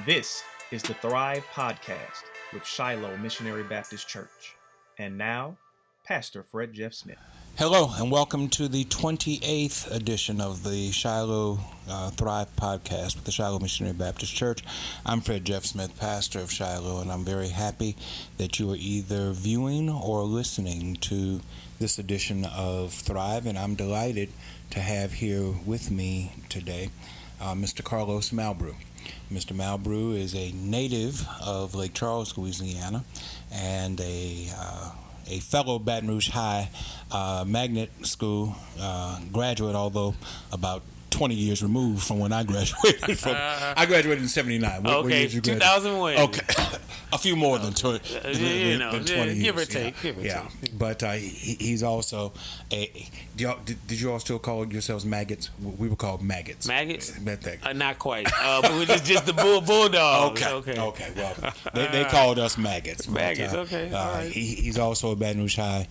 This is the Thrive Podcast with Shiloh Missionary Baptist Church. And now, Pastor Fred Jeff Smith. Hello, and welcome to the 28th edition of the Shiloh Thrive Podcast with the Shiloh Missionary Baptist Church. I'm Fred Jeff Smith, pastor of Shiloh, and I'm very happy that you are either viewing or listening to this edition of Thrive, and I'm delighted to have here with me today Mr. Carlos Malbrew. Mr. Malbrew is a native of Lake Charles, Louisiana, and a fellow Baton Rouge High magnet school graduate, although about 20 years removed from when I graduated. I graduated in 79. What year did you graduate? 2001. Okay. A few more than 20 years. Give or take. But he's also did you all still call yourselves maggots? We were called maggots. Maggots? Not quite. But we're just the bulldogs. Okay. Well, they called us maggots. Maggots, okay. All right. He's also a Baton Rouge High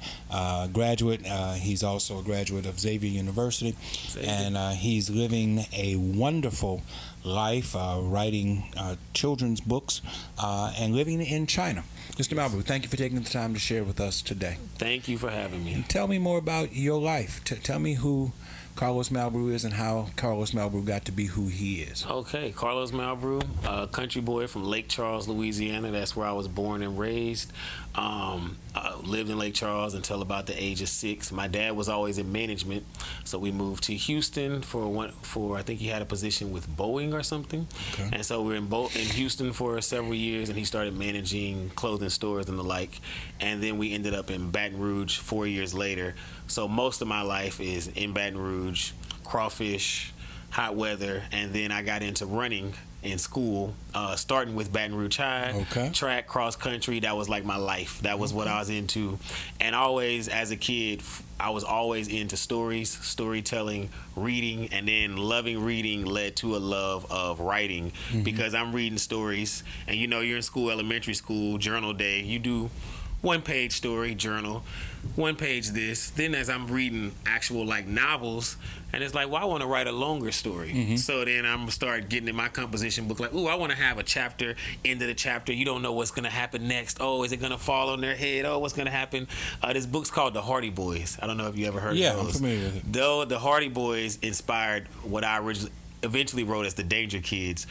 graduate. He's also a graduate of Xavier University. And he's living a wonderful life, writing children's books, and living in China. Mr. Malbrew, thank you for taking the time to share with us today. Thank you for having me. And tell me more about your life. Tell me who Carlos Malbrew is and how Carlos Malbrew got to be who he is. Okay, Carlos Malbrew, a country boy from Lake Charles, Louisiana. That's where I was born and raised. Lived in Lake Charles until about the age of 6. My dad was always in management, so we moved to Houston for I think he had a position with Boeing or something. Okay. And so we were in Houston for several years, and he started managing clothing stores and the like. And then we ended up in Baton Rouge 4 years later. So most of my life is in Baton Rouge, crawfish, hot weather, and then I got into running in school, starting with Baton Rouge High, track, cross country. That was like my life. That was what I was into. And always, as a kid, I was always into storytelling, reading, and then loving reading led to a love of writing because I'm reading stories. And you know, you're in school, elementary school, journal day, you do 1-page story, journal, 1 page this. Then as I'm reading actual like novels, and it's like, well, I want to write a longer story. So then I'm going to start getting in my composition book like, ooh, I want to have a chapter, end of the chapter. You don't know what's going to happen next. Oh, is it going to fall on their head? Oh, what's going to happen? This book's called The Hardy Boys. I don't know if you ever heard of those. Yeah, I'm familiar with it. Though The Hardy Boys inspired what I eventually wrote as The Danger Kids,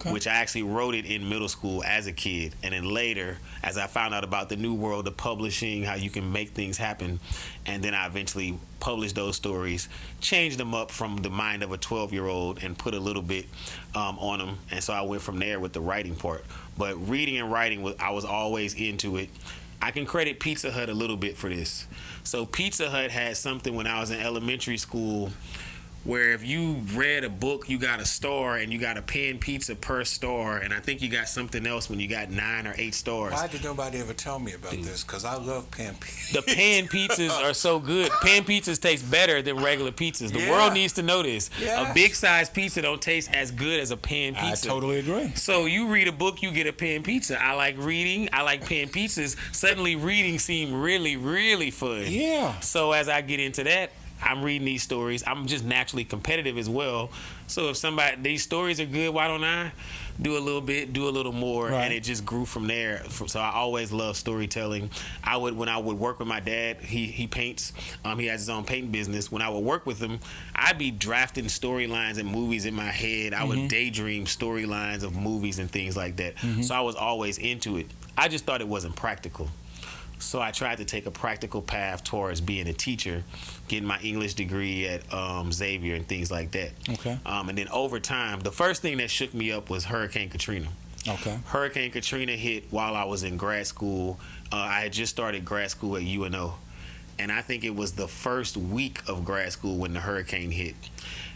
which I actually wrote it in middle school as a kid. And then later, as I found out about the new world of publishing, how you can make things happen, and then I eventually published those stories, changed them up from the mind of a 12-year-old and put a little bit on them. And so I went from there with the writing part. But reading and writing, I was always into it. I can credit Pizza Hut a little bit for this. So Pizza Hut had something when I was in elementary school where if you read a book, you got a star, and you got a pan pizza per star, and I think you got something else when you got 9 or 8 stars. Why did nobody ever tell me about this? Because I love pan pizzas. The pan pizzas are so good. Pan pizzas taste better than regular pizzas. The world needs to know this. A big size pizza don't taste as good as a pan pizza. I totally agree. So you read a book, you get a pan pizza. I like reading. I like pan pizzas. Suddenly reading seemed really, really fun. Yeah. So as I get into that, I'm reading these stories. I'm just naturally competitive as well. So if these stories are good, why don't I do a little bit, do a little more? Right. And it just grew from there. So I always loved storytelling. When I would work with my dad, he paints. He has his own painting business. When I would work with him, I'd be drafting storylines and movies in my head. I would daydream storylines of movies and things like that. So I was always into it. I just thought it wasn't practical. So I tried to take a practical path towards being a teacher, getting my English degree at Xavier and things like that. Okay. And then over time, the first thing that shook me up was Hurricane Katrina. Okay. Hurricane Katrina hit while I was in grad school. I had just started grad school at UNO. And I think it was the first week of grad school when the hurricane hit.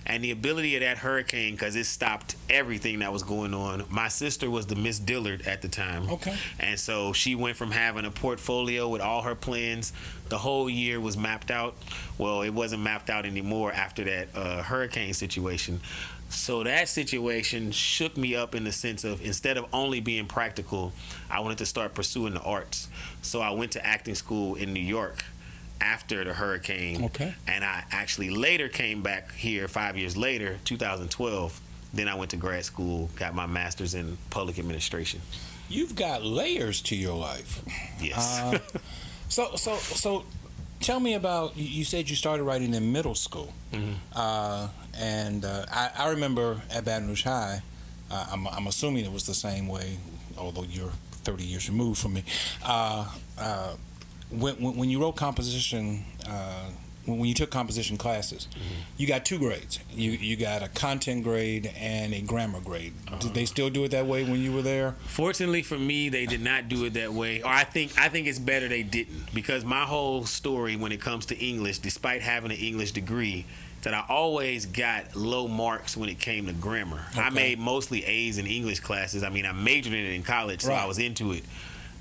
And the ability of that hurricane, because it stopped everything that was going on. My sister was the Miss Dillard at the time. Okay. And so she went from having a portfolio with all her plans. The whole year was mapped out. Well, it wasn't mapped out anymore after that hurricane situation. So that situation shook me up in the sense of, instead of only being practical, I wanted to start pursuing the arts. So I went to acting school in New York after the hurricane. Okay. And I actually later came back here 5 years later, 2012, Then I went to grad school, got my master's in public administration. You've got layers to your life. Yes. So tell me about, you said you started writing in middle school. I remember at Baton Rouge High, I'm assuming it was the same way, although you're 30 years removed from me. When you wrote composition, when you took composition classes, you got 2 grades. You got a content grade and a grammar grade. Did they still do it that way when you were there? Fortunately for me, they did not do it that way. Or I think it's better they didn't, because my whole story when it comes to English, despite having an English degree, that I always got low marks when it came to grammar. Okay. I made mostly A's in English classes. I mean, I majored in it in college, so I was into it.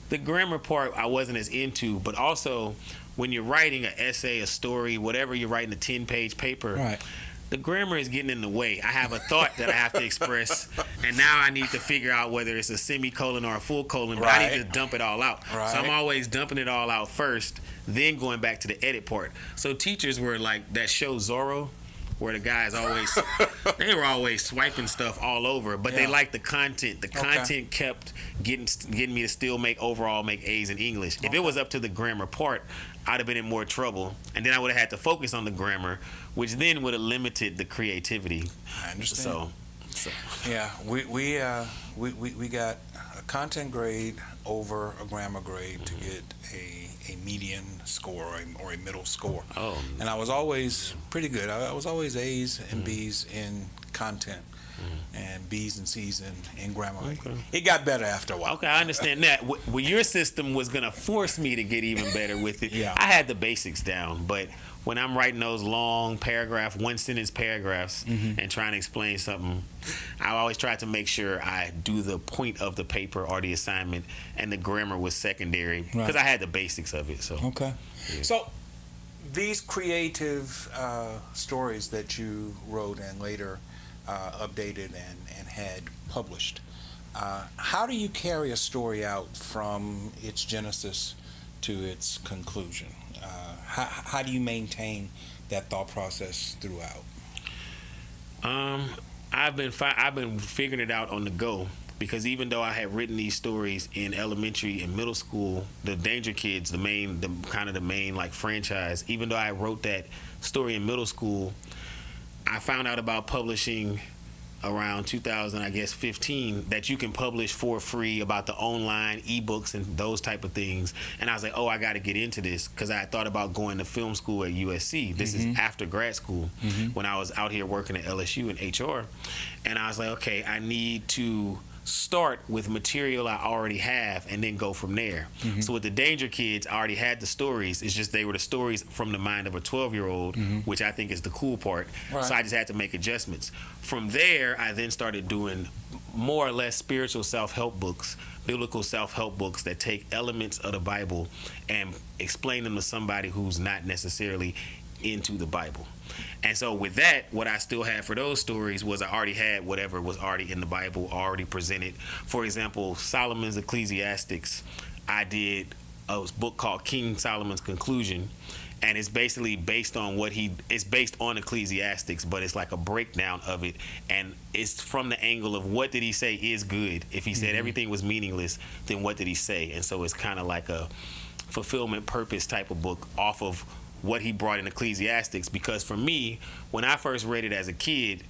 The grammar part I wasn't as into, but also when you're writing an essay, a story, whatever you're writing, a 10-page paper, the grammar is getting in the way. I have a thought that I have to express, and now I need to figure out whether it's a semicolon or a full colon, but I need to dump it all out. So I'm always dumping it all out first, then going back to the edit part. So teachers were like that show Zorro, where the guys always, they were always swiping stuff all over, but they liked the content. The content kept getting me to still make A's in English. If it was up to the grammar part, I'd have been in more trouble, and then I would have had to focus on the grammar, which then would have limited the creativity. I understand. So. Yeah, we got a content grade over a grammar grade to get a median score or a middle score. And I was always pretty good. I was always A's and B's in content and B's and C's in grammar. It got better after a while. Okay, I understand that. Well, your system was going to force me to get even better with it. I had the basics down, but when I'm writing those long paragraph, 1-sentence paragraphs and trying to explain something, I always try to make sure I do the point of the paper or the assignment, and the grammar was secondary because I had the basics of it. So So these creative stories that you wrote and later updated and had published, how do you carry a story out from its genesis to its conclusion? How do you maintain that thought process throughout? I've been figuring it out on the go, because even though I had written these stories in elementary and middle school, the Danger Kids, the main like franchise, even though I wrote that story in middle school, I found out about publishing around 2015 that you can publish for free about the online ebooks and those type of things. And I was like, I got to get into this, because I had thought about going to film school at USC. This is after grad school, when I was out here working at LSU in HR. And I was like, okay, I need to start with material I already have and then go from there. So with the Danger Kids, I already had the stories. It's just they were the stories from the mind of a 12-year-old, which I think is the cool part. So I just had to make adjustments. From there, I then started doing more or less spiritual self-help books, biblical self-help books that take elements of the Bible and explain them to somebody who's not necessarily into the Bible. And so with that, what I still had for those stories was I already had whatever was already in the Bible already presented. For example, Solomon's Ecclesiastics, I did a book called King Solomon's Conclusion, and it's basically based on it's based on Ecclesiastics, but it's like a breakdown of it, and it's from the angle of what did he say is good. If he said everything was meaningless, then what did he say? And so it's kind of like a fulfillment purpose type of book off of what he brought in Ecclesiastics, because for me, when I first read it as a kid,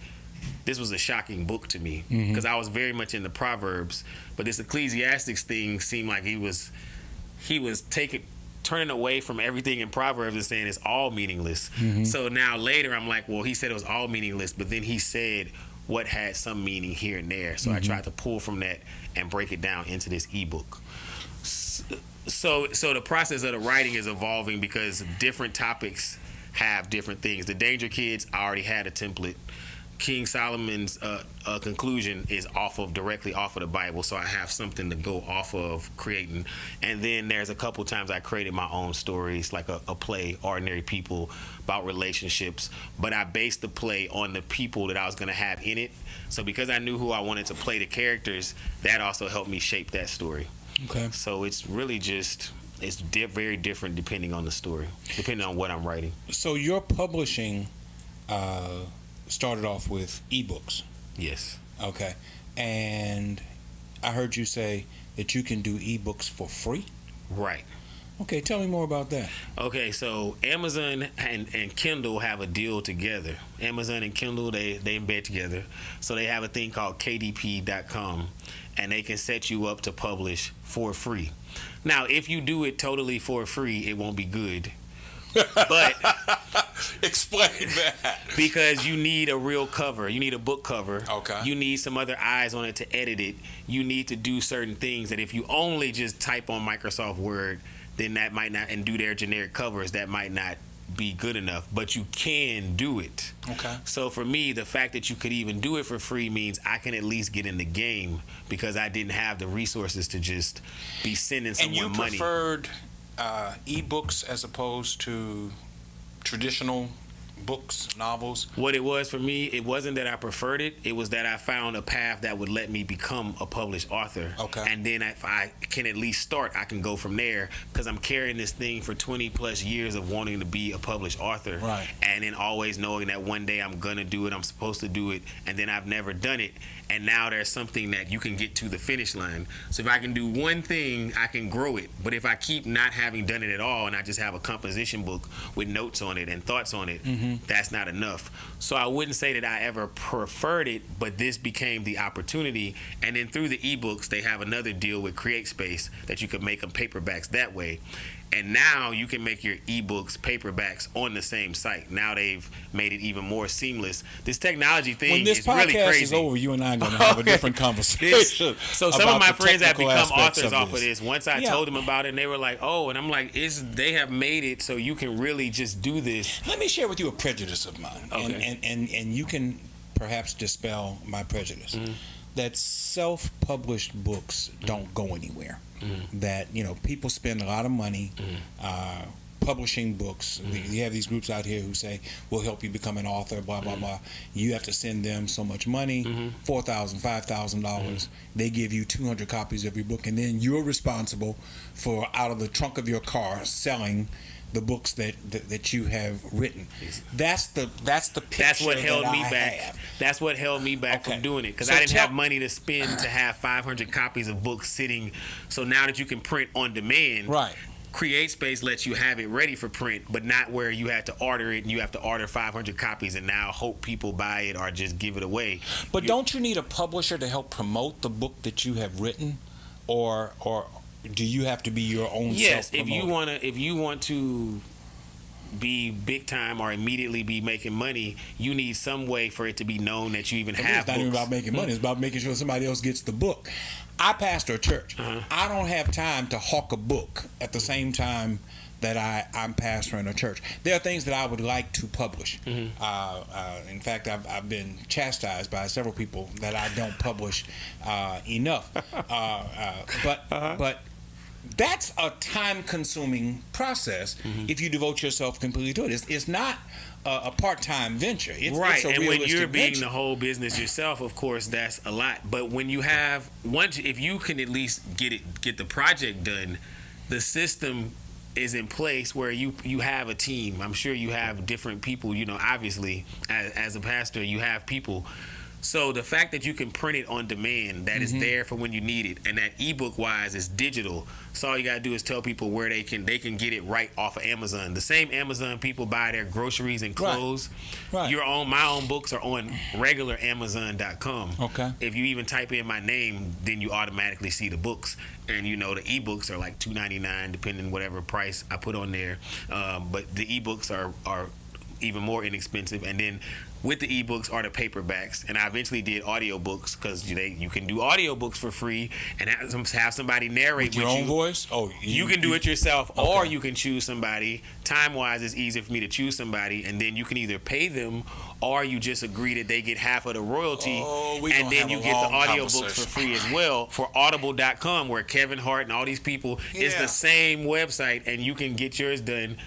this was a shocking book to me, because I was very much into Proverbs, but this Ecclesiastics thing seemed like he was turning away from everything in Proverbs and saying it's all meaningless. So now later I'm like, well, he said it was all meaningless, but then he said what had some meaning here and there. So I tried to pull from that and break it down into this ebook. So the process of the writing is evolving, because different topics have different things. The Danger Kids, I already had a template. King Solomon's conclusion is directly off of the Bible, so I have something to go off of creating. And then there's a couple times I created my own stories, like a play, Ordinary People, about relationships, but I based the play on the people that I was going to have in it. So because I knew who I wanted to play the characters, that also helped me shape that story. Okay. So it's really just, very different depending on the story, depending on what I'm writing. So your publishing started off with ebooks. Yes. Okay. And I heard you say that you can do ebooks for free? Right. Okay, tell me more about that. Okay, so Amazon and Kindle have a deal together. Amazon and Kindle, they embed together. So they have a thing called KDP.com, and they can set you up to publish for free. Now, if you do it totally for free, it won't be good. But explain that. Because you need a real cover. You need a book cover. Okay. You need some other eyes on it to edit it. You need to do certain things that if you only just type on Microsoft Word, then that might not, and do their generic covers, that might not be good enough, but you can do it. Okay. So for me, the fact that you could even do it for free means I can at least get in the game, because I didn't have the resources to just be sending someone money. And you preferred ebooks as opposed to traditional books, novels? What it was for me, it wasn't that I preferred it. It was that I found a path that would let me become a published author. Okay. And then if I can at least start, I can go from there, because I'm carrying this thing for 20 plus years of wanting to be a published author. Right. And then always knowing that one day I'm going to do it, I'm supposed to do it, and then I've never done it. And now there's something that you can get to the finish line. So if I can do one thing, I can grow it. But if I keep not having done it at all, and I just have a composition book with notes on it and thoughts on it, that's not enough. So I wouldn't say that I ever preferred it, but this became the opportunity. And then through the ebooks, they have another deal with CreateSpace that you can make them paperbacks that way. And now you can make your ebooks paperbacks on the same site. Now they've made it even more seamless. This technology thing is really crazy. When this podcast is over, you and I are going to have a different conversation. So some of my friends have become authors of off of this. Once I told them about it, and they were like, "Oh," and I'm like, they have made it so you can really just do this. Let me share with you a prejudice of mine, Okay. and you can perhaps dispel my prejudice. That self-published books don't go anywhere. That, people spend a lot of money publishing books. You have these groups out here who say, we'll help you become an author, blah, blah, blah. You have to send them so much money, $4,000, $5,000. They give you 200 copies of your book, and then you're responsible for, out of the trunk of your car, selling the books that you have written. That's the picture. That's what held me back. Have. That's what held me back from doing it, because I didn't have money to spend to have 500 copies of books sitting. So now that you can print on demand, right? CreateSpace lets you have it ready for print, but not where you have to order it and you have to order 500 copies and now hope people buy it or just give it away. But don't you need a publisher to help promote the book that you have written, or do you have to be your own? Yes, if you want to be big time or immediately be making money, you need some way for it to be known that you even have. It's not even about making money. It's about making sure somebody else gets the book. I pastor a church. I don't have time to hawk a book at the same time that I'm pastoring a church. There are things that I would like to publish. In fact, I've been chastised by several people that I don't publish enough. But that's a time-consuming process if you devote yourself completely to it. It's not a part-time venture. It's a and when you're being venture. the whole business yourself, of course, that's a lot. But when you have if you can at least get the project done, the system is in place where you have a team. I'm sure you have different people. Obviously, as a pastor, you have people. So the fact that you can print it on demand, that is there for when you need it, and that ebook wise is digital. So all you gotta do is tell people where they can get it right off of Amazon. The same Amazon people buy their groceries and clothes. Right. My own books are on regular Amazon.com. Okay. If you even type in my name, then you automatically see the books. And the ebooks are like $2.99 depending whatever price I put on there. But the ebooks are even more inexpensive, and then with the ebooks are the paperbacks, and I eventually did audiobooks because you can do audiobooks for free and have somebody narrate with your own voice. You can do it yourself, or you can choose somebody. Time wise, it's easier for me to choose somebody, and then you can either pay them or you just agree that they get half of the royalty, and then you get the audiobooks for free as well for Audible.com, where Kevin Hart and all these people, it's the same website, and you can get yours done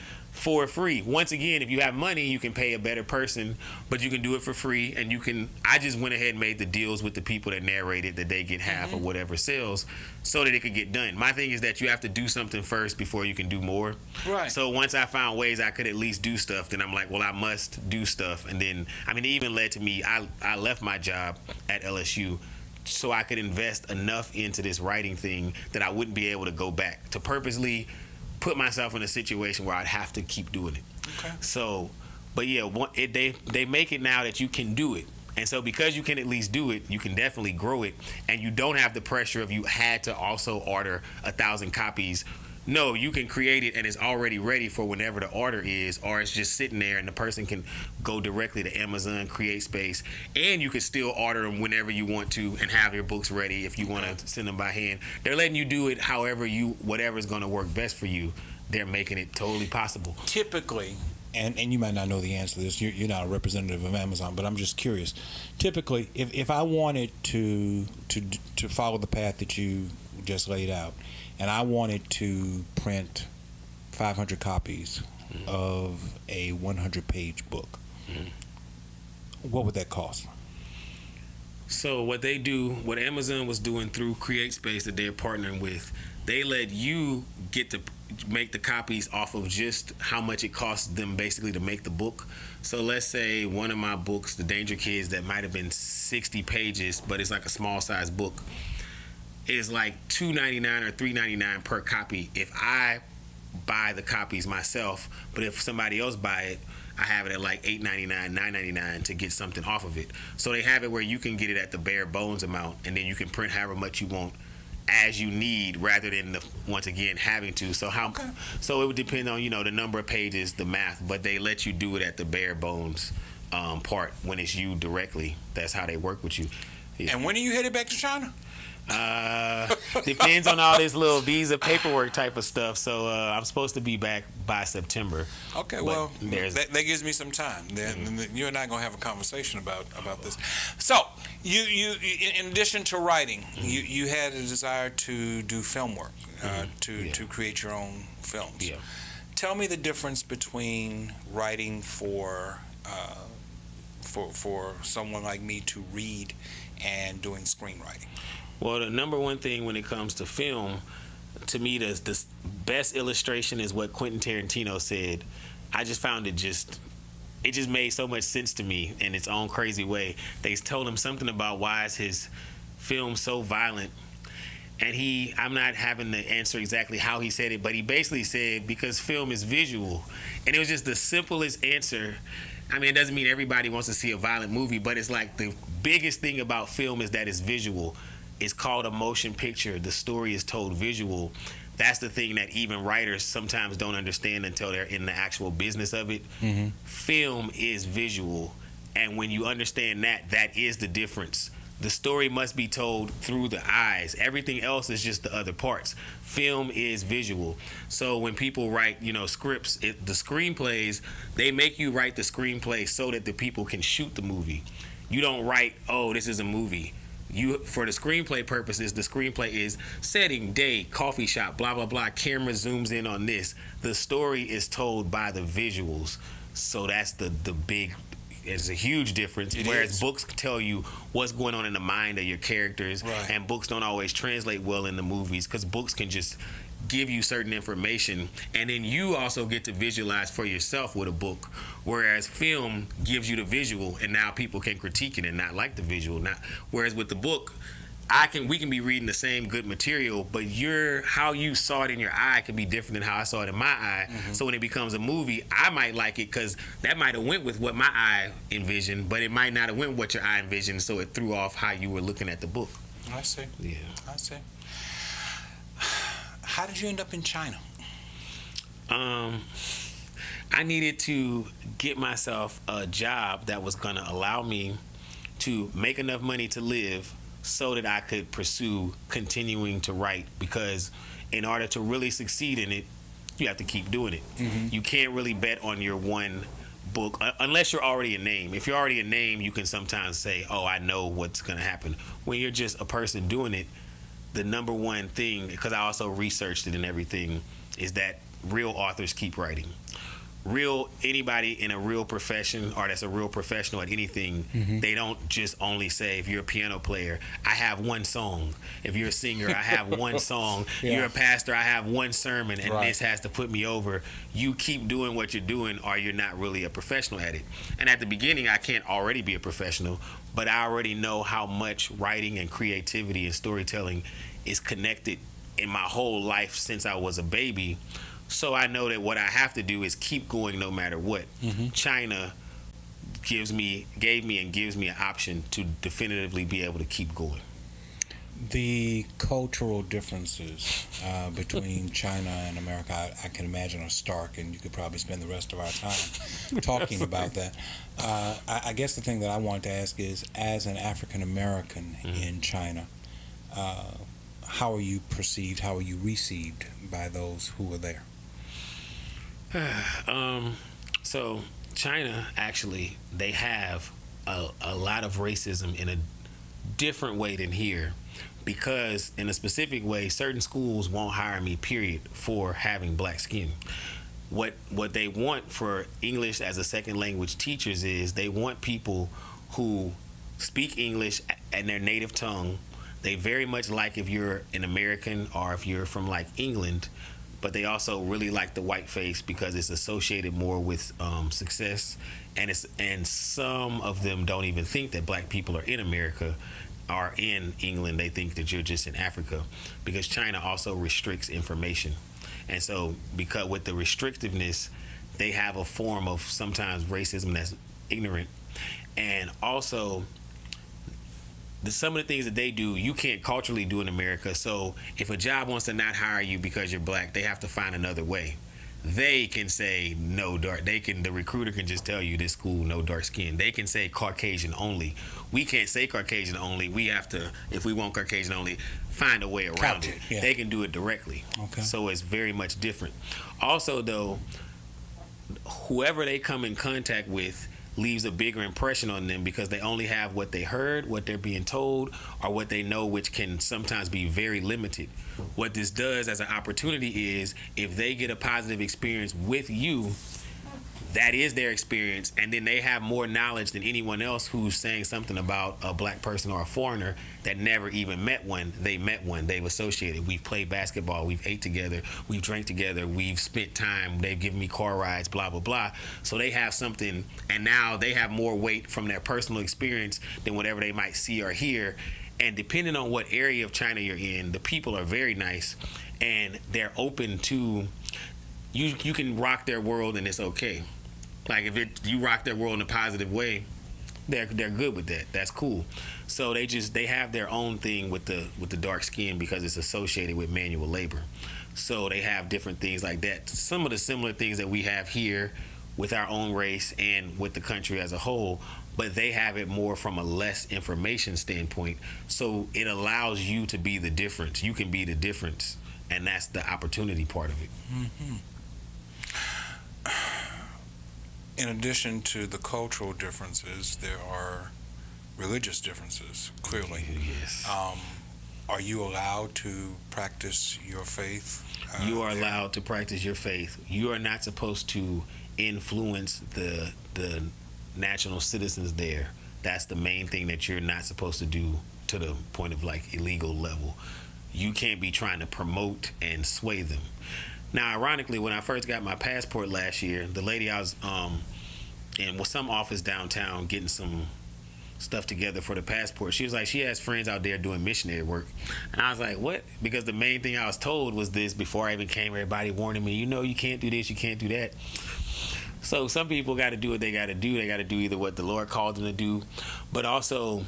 for free. Once again, if you have money, you can pay a better person, but you can do it for free. And I just went ahead and made the deals with the people that narrated that they get half of whatever sales so that it could get done. My thing is that you have to do something first before you can do more. Right. So once I found ways I could at least do stuff, then I'm like, well, I must do stuff. And then, it even led to me, I left my job at LSU so I could invest enough into this writing thing that I wouldn't be able to go back, to purposely put myself in a situation where I'd have to keep doing it. Okay. So, but yeah, they make it now that you can do it. And so because you can at least do it, you can definitely grow it. And you don't have the pressure of you had to also order 1,000 copies. No, you can create it and it's already ready for whenever the order is, or it's just sitting there and the person can go directly to Amazon, create space, and you can still order them whenever you want to and have your books ready if you want to send them by hand. They're letting you do it whatever's going to work best for you. They're making it totally possible. Typically, and you might not know the answer to this, you're not a representative of Amazon, but I'm just curious. Typically, if I wanted to follow the path that you just laid out, and I wanted to print 500 copies of a 100-page book, what would that cost? So what Amazon was doing through CreateSpace that they're partnering with, they let you get to make the copies off of just how much it costs them basically to make the book. So let's say one of my books, The Danger Kids, that might have been 60 pages, but it's like a small size book, is like $2.99 or $3.99 per copy if I buy the copies myself. But if somebody else buy it, I have it at like $8.99, $9.99 to get something off of it. So they have it where you can get it at the bare bones amount, and then you can print however much you want as you need, rather than once again having to. So so it would depend on the number of pages, the math, but they let you do it at the bare bones part when it's you directly. That's how they work with you. Yeah. And when are you headed back to China? Depends on all this little visa paperwork type of stuff. So I'm supposed to be back by September. Okay, well, that gives me some time. Then you and I are gonna have a conversation about this. So you in addition to writing, you had a desire to do film work, to create your own films. Yeah. Tell me the difference between writing for someone like me to read and doing screenwriting. Well, the number one thing when it comes to film, to me, the best illustration is what Quentin Tarantino said. I just found it just made so much sense to me in its own crazy way. They told him something about why is his film so violent, and I'm not having the answer exactly how he said it, but he basically said because film is visual, and it was just the simplest answer. It doesn't mean everybody wants to see a violent movie, but it's like the biggest thing about film is that it's visual. It's called a motion picture. The story is told visual. That's the thing that even writers sometimes don't understand until they're in the actual business of it. Mm-hmm. Film is visual. And when you understand that is the difference. The story must be told through the eyes. Everything else is just the other parts. Film is visual. So when people write, scripts, the screenplays, they make you write the screenplay so that the people can shoot the movie. You don't write, oh, this is a movie. For the screenplay purposes, the screenplay is setting, day, coffee shop, blah, blah, blah. Camera zooms in on this. The story is told by the visuals. So that's the big, it's a huge difference. Whereas books tell you what's going on in the mind of your characters. Right. And books don't always translate well in the movies because books can just give you certain information, and then you also get to visualize for yourself with a book, whereas film gives you the visual, and now people can critique it and not like the visual. Whereas with the book, we can be reading the same good material, but how you saw it in your eye can be different than how I saw it in my eye. Mm-hmm. So when it becomes a movie, I might like it because that might have went with what my eye envisioned, but it might not have went with what your eye envisioned, so it threw off how you were looking at the book. I see. Yeah. I see. How did you end up in China? I needed to get myself a job that was going to allow me to make enough money to live so that I could pursue continuing to write, because in order to really succeed in it, you have to keep doing it. Mm-hmm. You can't really bet on your one book unless you're already a name. If you're already a name, you can sometimes say, oh, I know what's going to happen. When you're just a person doing it, the number one thing, because I also researched it and everything, is that real authors keep writing. anybody in a real profession or that's a real professional at anything, they don't just only say, if you're a piano player, I have one song. If you're a singer, I have one song. You're a pastor, I have one sermon, and this has to put me over. You keep doing what you're doing, or you're not really a professional at it. And at the beginning, I can't already be a professional, but I already know how much writing and creativity and storytelling is connected in my whole life since I was a baby. So I know that what I have to do is keep going no matter what. China gave me and gives me an option to definitively be able to keep going. The cultural differences between China and America, I can imagine, are stark, and you could probably spend the rest of our time talking about that. I guess the thing that I want to ask is, as an African American in China, how are you perceived, how are you received by those who are there? So China, actually, they have a lot of racism in a different way than here, because in a specific way, certain schools won't hire me, period, for having black skin. What they want for English as a second language teachers is they want people who speak English in their native tongue. They very much like if you're an American or if you're from like England, but they also really like the white face because it's associated more with success, and some of them don't even think that black people are in America or in England. They think that you're just in Africa, because China also restricts information. And so because with the restrictiveness, they have a form of sometimes racism that's ignorant. And also, some of the things that they do, you can't culturally do in America. So if a job wants to not hire you because you're black, they have to find another way. They can say no dark. The recruiter can just tell you this school, no dark skin. They can say Caucasian only. We can't say Caucasian only. We have to, if we want Caucasian only, find a way around it. Yeah. They can do it directly. Okay. So it's very much different. Also, though, whoever they come in contact with leaves a bigger impression on them, because they only have what they heard, what they're being told, or what they know, which can sometimes be very limited. What this does as an opportunity is, if they get a positive experience with you, that is their experience, and then they have more knowledge than anyone else who's saying something about a black person or a foreigner that never even met one. They met one. They've associated. We've played basketball. We've ate together. We've drank together. We've spent time. They've given me car rides, blah, blah, blah. So they have something, and now they have more weight from their personal experience than whatever they might see or hear. And depending on what area of China you're in, the people are very nice, and they're open to, you can rock their world and it's okay. Like if you rock their world in a positive way, they're good with that. That's cool. So they have their own thing with the dark skin, because it's associated with manual labor. So they have different things like that. Some of the similar things that we have here with our own race and with the country as a whole, but they have it more from a less information standpoint. So it allows you to be the difference. You can be the difference, and that's the opportunity part of it. Mm-hmm. In addition to the cultural differences, there are religious differences, clearly. Yes. Are you allowed to practice your faith? You are allowed to practice your faith. You are not supposed to influence the national citizens there. That's the main thing that you're not supposed to do, to the point of like illegal level. You can't be trying to promote and sway them. Now, ironically, when I first got my passport last year, the lady I was in some office downtown getting some stuff together for the passport, she was like, she has friends out there doing missionary work. And I was like, what? Because the main thing I was told was this before I even came, everybody warning me, you can't do this, you can't do that. So some people got to do what they got to do. They got to do either what the Lord called them to do, but also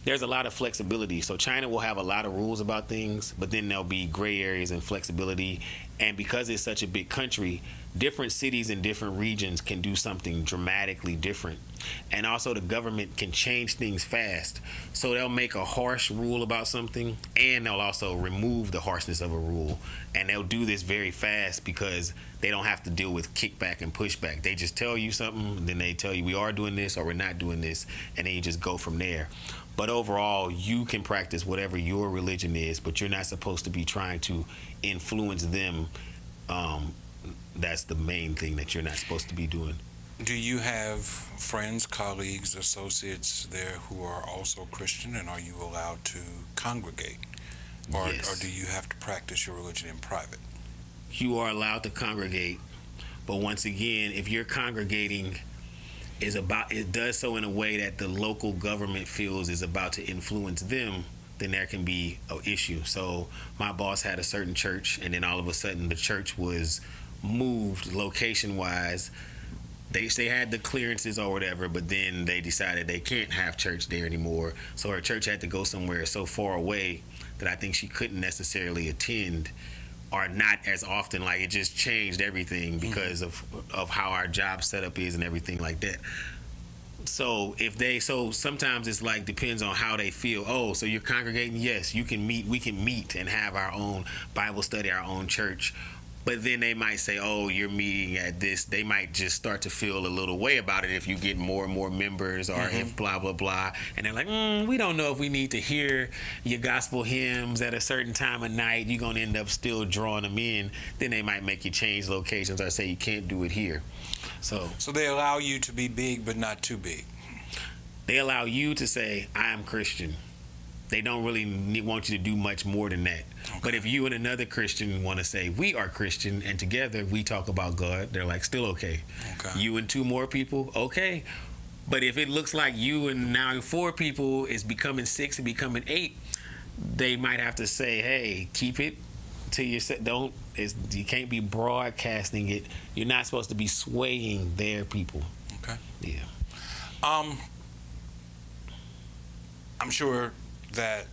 there's a lot of flexibility. So China will have a lot of rules about things, but then there'll be gray areas and flexibility. And because it's such a big country, different cities and different regions can do something dramatically different. And also the government can change things fast. So they'll make a harsh rule about something, and they'll also remove the harshness of a rule. And they'll do this very fast because they don't have to deal with kickback and pushback. They just tell you something, and then they tell you we are doing this or we're not doing this, and then you just go from there. But overall, you can practice whatever your religion is, but you're not supposed to be trying to influence them that's the main thing that you're not supposed to be doing. Do you have friends, colleagues, associates there who are also Christian, and are you allowed to congregate? Yes. Or do you have to practice your religion in private? You are allowed to congregate, but once again, if you're congregating it does so in a way that the local government feels is about to influence them, then there can be an issue. So my boss had a certain church, and then all of a sudden the church was moved location-wise. They had the clearances or whatever, but then they decided they can't have church there anymore. So her church had to go somewhere so far away that I think she couldn't necessarily attend, or not as often. Like, it just changed everything because of how our job setup is and everything like that. So sometimes it's like, depends on how they feel. Oh, so you're congregating? Yes, we can meet and have our own Bible study, our own church. But then they might say, oh, you're meeting at this. They might just start to feel a little way about it if you get more and more members, or if blah, blah, blah. And they're like, we don't know if we need to hear your gospel hymns at a certain time of night. You're going to end up still drawing them in. Then they might make you change locations or say you can't do it here. So they allow you to be big, but not too big. They allow you to say, I am Christian. They don't really want you to do much more than that. Okay. But if you and another Christian want to say, we are Christian, and together we talk about God, they're like, still okay. You and 2 more people, okay. But if it looks like you and now 4 people is becoming 6 and becoming 8, they might have to say, hey, keep it to yourself. You can't be broadcasting it. You're not supposed to be swaying their people. Okay. Yeah. I'm sure that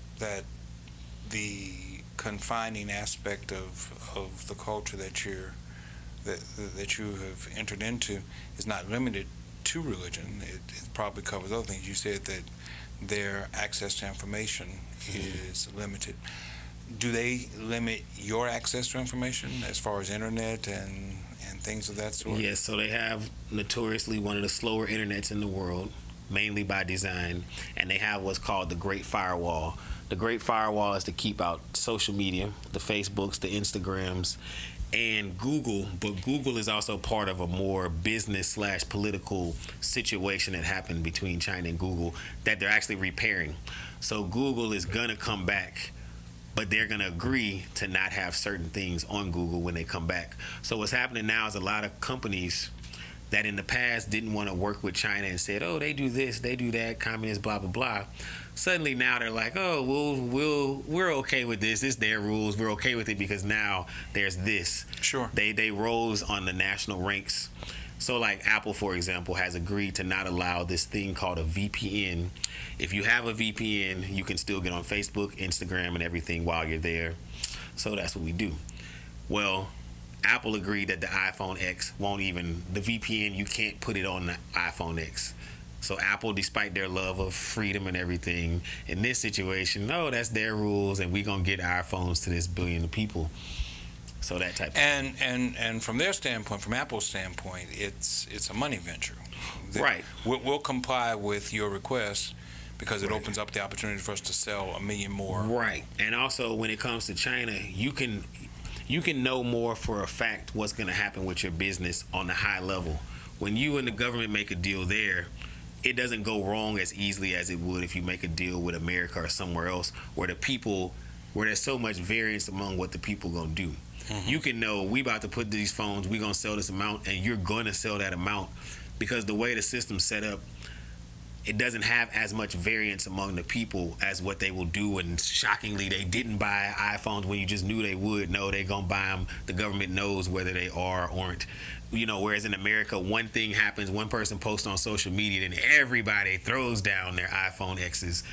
the confining aspect of the culture that you have entered into is not limited to religion. It probably covers other things. You said that their access to information is limited. Do they limit your access to information as far as internet and things of that sort? Yes, so they have notoriously one of the slower internets in the world, mainly by design, and they have what's called the Great Firewall. The Great Firewall is to keep out social media, the Facebooks, the Instagrams, and Google, but Google is also part of a more business/political situation that happened between China and Google that they're actually repairing. So Google is gonna come back, but they're gonna agree to not have certain things on Google when they come back. So what's happening now is a lot of companies that in the past didn't want to work with China and said, oh, they do this, they do that, communist, blah, blah, blah. Suddenly now they're like, oh, we're okay with this. It's their rules. We're okay with it because now there's this. Sure. They rose on the national ranks. So like Apple, for example, has agreed to not allow this thing called a VPN. If you have a VPN, you can still get on Facebook, Instagram, and everything while you're there. So that's what we do. Well, Apple agreed that the iPhone X the VPN, you can't put it on the iPhone X. So Apple, despite their love of freedom and everything, in this situation, no, that's their rules, and we're going to get iPhones to this billion of people. So that type of thing. And from their standpoint, from Apple's standpoint, it's a money venture. Right. We'll comply with your request because it opens up the opportunity for us to sell 1 million more. Right. And also, when it comes to China, you can know more for a fact what's going to happen with your business on the high level. When you and the government make a deal there, it doesn't go wrong as easily as it would if you make a deal with America or somewhere else where there's so much variance among what the people going to do. You can know, we about to put these phones, we going to sell this amount, and you're going to sell that amount because the way the system's set up, it doesn't have as much variance among the people as what they will do. And shockingly, they didn't buy iPhones when you just knew they would. No, they're going to buy them. The government knows whether they are or aren't. Whereas in America, one thing happens, one person posts on social media, then everybody throws down their iPhone X's.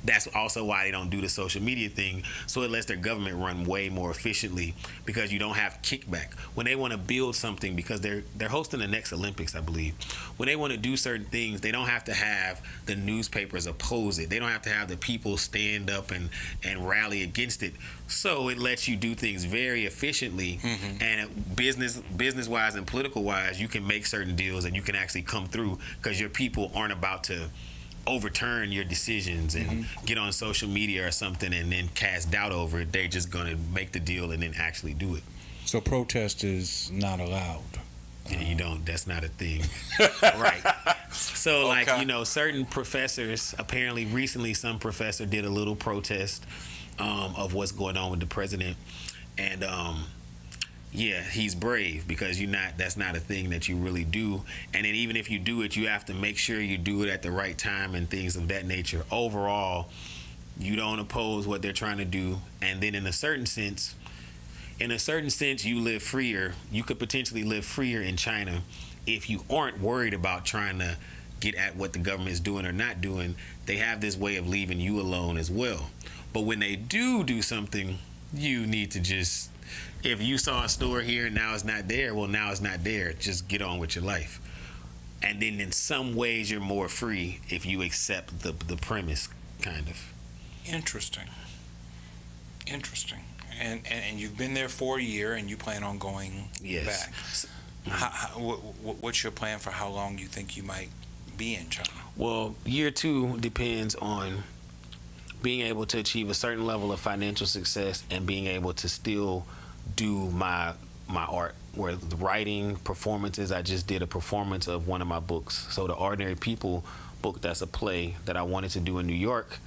That's also why they don't do the social media thing. So it lets their government run way more efficiently because you don't have kickback. When they want to build something, because they're hosting the next Olympics, I believe. When they want to do certain things, they don't have to have the newspapers oppose it. They don't have to have the people stand up and rally against it. So it lets you do things very efficiently. And business-wise and political-wise, you can make certain deals and you can actually come through because your people aren't about to overturn your decisions and get on social media or something and then cast doubt over it. They're just going to make the deal and then actually do it. So protest is not allowed. Yeah, you don't. That's not a thing. Right. So, like, certain professors, apparently recently some professor did a little protest of what's going on with the president. And, yeah, he's brave because that's not a thing that you really do. And then even if you do it, you have to make sure you do it at the right time and things of that nature. Overall, you don't oppose what they're trying to do. And then in a certain sense, you live freer. You could potentially live freer in China if you aren't worried about trying to get at what the government is doing or not doing. They have this way of leaving you alone as well. But when they do something, you need to just, if you saw a store here and now it's not there, well, now it's not there. Just get on with your life. And then in some ways you're more free if you accept the premise, kind of. Interesting. And you've been there for a year, and you plan on going back. What's your plan for how long you think you might be in China? Well, year 2 depends on being able to achieve a certain level of financial success and being able to still do my art, where the writing, performances. I just did a performance of one of my books. So the Ordinary People book, that's a play that I wanted to do in New York.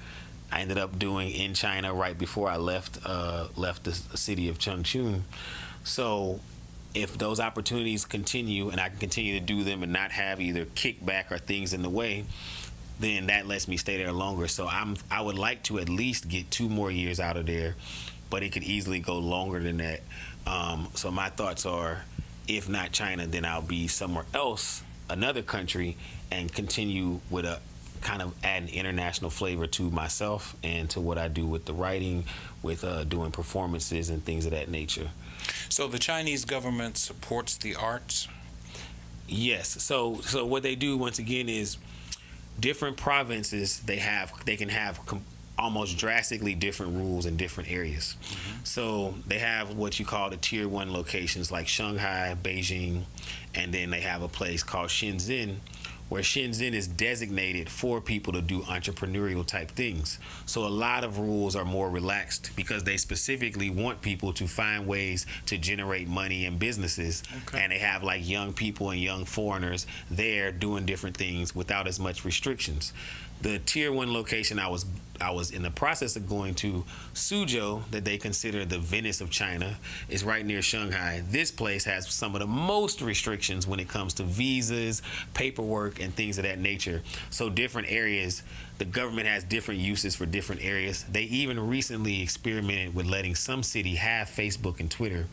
I ended up doing in China right before I left the city of Chongqing. So if those opportunities continue and I can continue to do them and not have either kickback or things in the way, then that lets me stay there longer. So I would like to at least get 2 more years out of there, but it could easily go longer than that. So my thoughts are, if not China, then I'll be somewhere else, another country, and continue with a kind of add an international flavor to myself and to what I do with the writing, with doing performances and things of that nature. So the Chinese government supports the arts? Yes. So what they do, once again, is different provinces, they can have almost drastically different rules in different areas. Mm-hmm. So they have what you call the tier 1 locations like Shanghai, Beijing, and then they have a place called Shenzhen, where Shenzhen is designated for people to do entrepreneurial type things. So a lot of rules are more relaxed because they specifically want people to find ways to generate money in businesses. Okay. And they have like young people and young foreigners there doing different things without as much restrictions. The tier 1 location I was in the process of going to, Suzhou, that they consider the Venice of China, is right near Shanghai. This place has some of the most restrictions when it comes to visas, paperwork, and things of that nature. So different areas, the government has different uses for different areas. They even recently experimented with letting some city have Facebook and Twitter.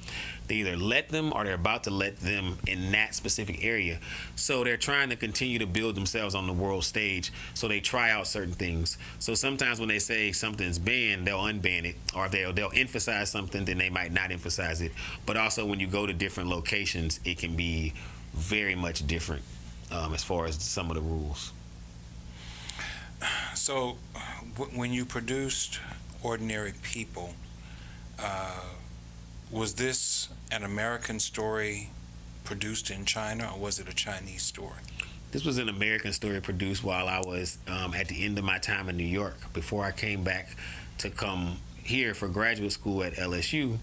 They either let them or they're about to let them in that specific area. So they're trying to continue to build themselves on the world stage. So they try out certain things. So sometimes when they say something's banned, they'll unban it, or they'll emphasize something, then they might not emphasize it. But also when you go to different locations, it can be very much different as far as some of the rules. So when you produced Ordinary People, was this an American story produced in China, or was it a Chinese story? This was an American story produced while I was at the end of my time in New York. Before I came back to come here for graduate school at LSU,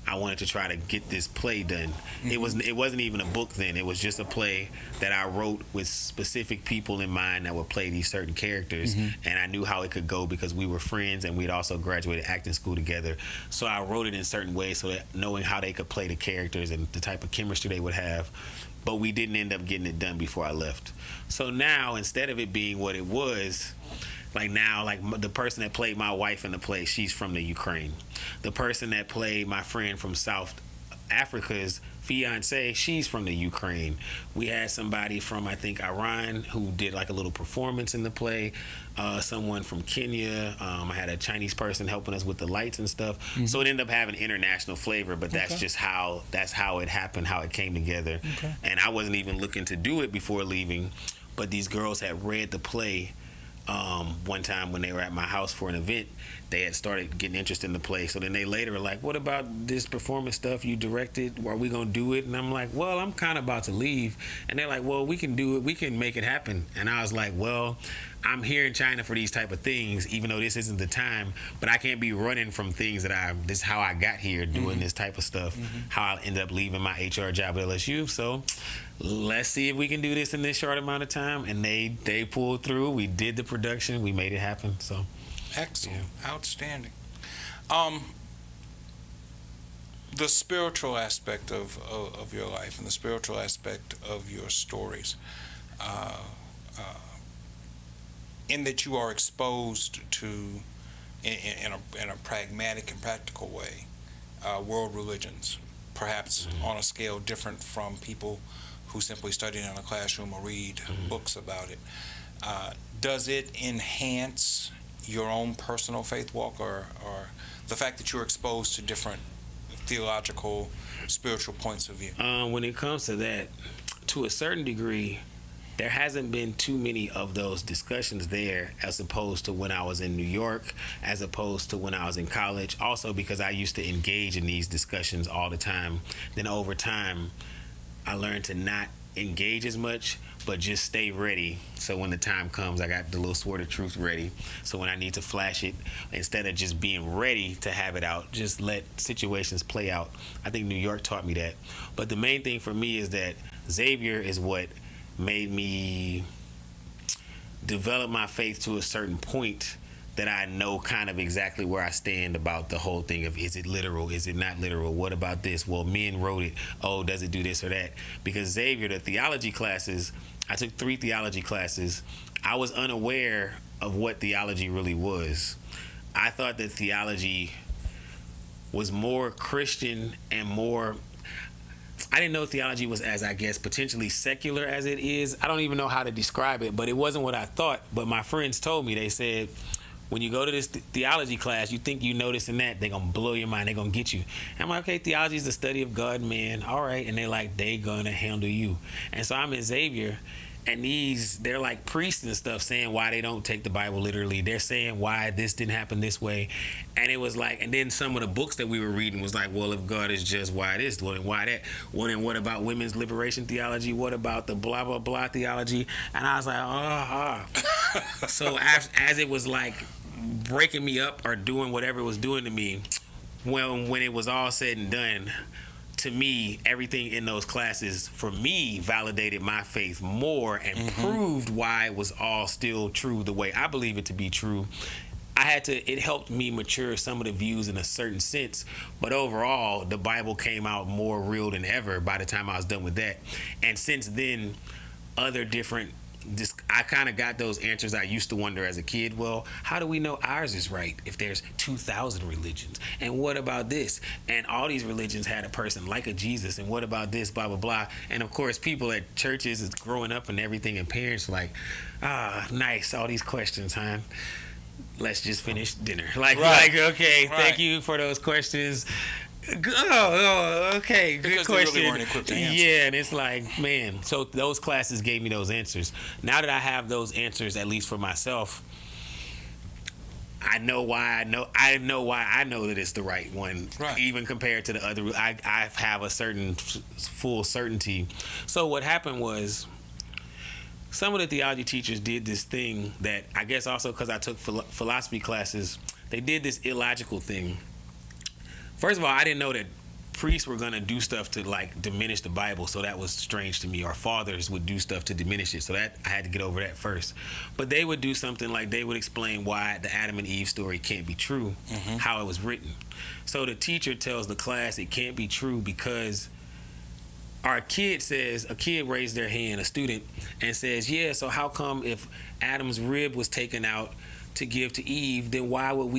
I wanted to try to get this play done. Mm-hmm. It wasn't even a book then. It was just a play that I wrote with specific people in mind that would play these certain characters. Mm-hmm. And I knew how it could go because we were friends and we'd also graduated acting school together. So I wrote it in certain ways so that knowing how they could play the characters and the type of chemistry they would have. But we didn't end up getting it done before I left. So now, instead of it being what it was, like the person that played my wife in the play, she's from the Ukraine. The person that played my friend from South Africa's fiance, she's from the Ukraine. We had somebody from, I think, Iran who did like a little performance in the play. Someone from Kenya. I had a Chinese person helping us with the lights and stuff. Mm-hmm. So it ended up having international flavor, but that's just how it happened, how it came together. Okay. And I wasn't even looking to do it before leaving, but these girls had read the play one time when they were at my house for an event, they had started getting interested in the play. So then they later were like, what about this performance stuff you directed? Are we going to do it? And I'm like, well, I'm kind of about to leave. And they're like, well, we can do it. We can make it happen. And I was like, well, I'm here in China for these type of things, even though this isn't the time, but I can't be running from things this is how I got here doing this type of stuff, how I ended up leaving my HR job at LSU. So let's see if we can do this in this short amount of time. And they pulled through. We did the production. We made it happen. So excellent. Yeah. Outstanding. The spiritual aspect of your life and the spiritual aspect of your stories, in that you are exposed to, in a pragmatic and practical way, world religions, perhaps on a scale different from people who simply study in a classroom or read books about it. Does it enhance your own personal faith walk, or the fact that you're exposed to different theological, spiritual points of view? When it comes to that, to a certain degree, there hasn't been too many of those discussions there as opposed to when I was in New York, as opposed to when I was in college. Also because I used to engage in these discussions all the time. Then over time, I learned to not engage as much, but just stay ready. So when the time comes, I got the little sword of truth ready. So when I need to flash it, instead of just being ready to have it out, just let situations play out. I think New York taught me that. But the main thing for me is that Xavier is what made me develop my faith to a certain point that I know kind of exactly where I stand about the whole thing of, is it literal? Is it not literal? What about this? Well, men wrote it. Oh, does it do this or that? Because Xavier, the theology classes, I took 3 theology classes. I was unaware of what theology really was. I thought that theology was more Christian and more, I didn't know theology was as, I guess, potentially secular as it is. I don't even know how to describe it, but it wasn't what I thought. But my friends told me, they said, when you go to this theology class, you think you know this and that, they're going to blow your mind. They're going to get you. And I'm like, okay, theology is the study of God, man. All right. And they're like, they're going to handle you. And so I'm in Xavier, and they're like priests and stuff saying why they don't take the Bible literally. They're saying why this didn't happen this way. And it was like, and then some of the books that we were reading was like, well, if God is just, why this? Well, then why that? Well, then what about women's liberation theology? What about the blah, blah, blah theology? And I was like, So as it was like breaking me up or doing whatever it was doing to me, when it was all said and done, to me, everything in those classes, for me, validated my faith more and proved why it was all still true the way I believe it to be true. It helped me mature some of the views in a certain sense, but overall, the Bible came out more real than ever by the time I was done with that. And since then, I kind of got those answers I used to wonder as a kid. Well, how do we know ours is right if there's 2,000 religions? And what about this? And all these religions had a person like a Jesus. And what about this? Blah, blah, blah. And of course, people at churches is growing up and everything, and parents like, nice, all these questions, huh? Let's just finish dinner. Okay, thank you for those questions. Oh, okay. Good because question. They really weren't equipped to answer. Yeah, and it's like, man. So those classes gave me those answers. Now that I have those answers, at least for myself, I know why I know that it's the right one, right. Even compared to the other. I have a certain full certainty. So what happened was, some of the theology teachers did this thing that I guess also because I took philosophy classes, they did this illogical thing. First of all, I didn't know that priests were going to do stuff to like diminish the Bible, so that was strange to me. Or fathers would do stuff to diminish it, so that I had to get over that first. But they would do something like they would explain why the Adam and Eve story can't be true, how it was written. So the teacher tells the class it can't be true because a kid raised their hand, a student, and says, yeah, so how come if Adam's rib was taken out to give to Eve, then why would